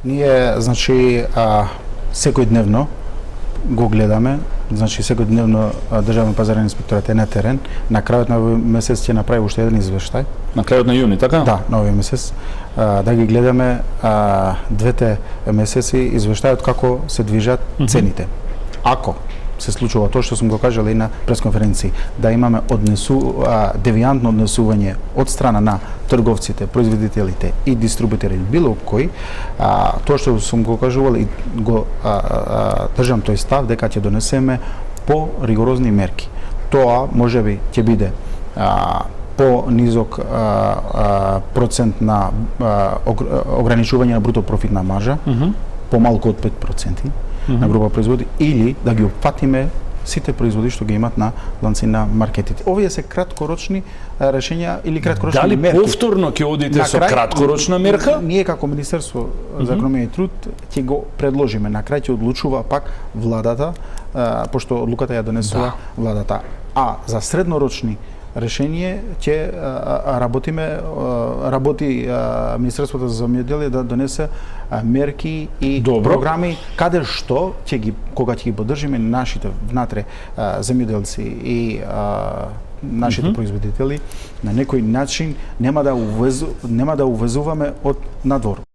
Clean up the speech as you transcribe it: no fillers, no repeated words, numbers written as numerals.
Ние, значи, секојдневно го гледаме, значи секојдневно државен пазарен инспекторат е на терен. На крајот на овој месец ќе направи уште еден извештај. На крајот на јуни, така? Да, на овој месец. Да ги гледаме двете месеци извештајот како се движат цените. Ако се случува тоа што сум го кажал и на пресконференција, да имаме девијантно однесување од страна на трговците, производителите и дистрибутерите, било кој, тоа што сум го кажувал и го држам тој став дека ќе донесеме по-ригорозни мерки. Тоа можеби ќе биде по-низок процент на ограничување на бруто профитна маржа, помалку од 5% на група производи, или да ги опфатиме сите производи што ги имат на ланци на маркетите. Овие се краткорочни решења или краткорочни мерки. Дали повторно ќе одите со краткорочна мерка? Ние како Министерство за економија и труд ќе го предложиме. На крај ќе одлучува пак владата, пошто одлуката ја донесува владата. А за среднорочни решение ќе работи Министерството за земјоделие да донесе мерки и програми каде што кога ќе ги поддржиме нашите внатре земјоделци и нашите производители, на некој начин нема да увезуваме од надвор.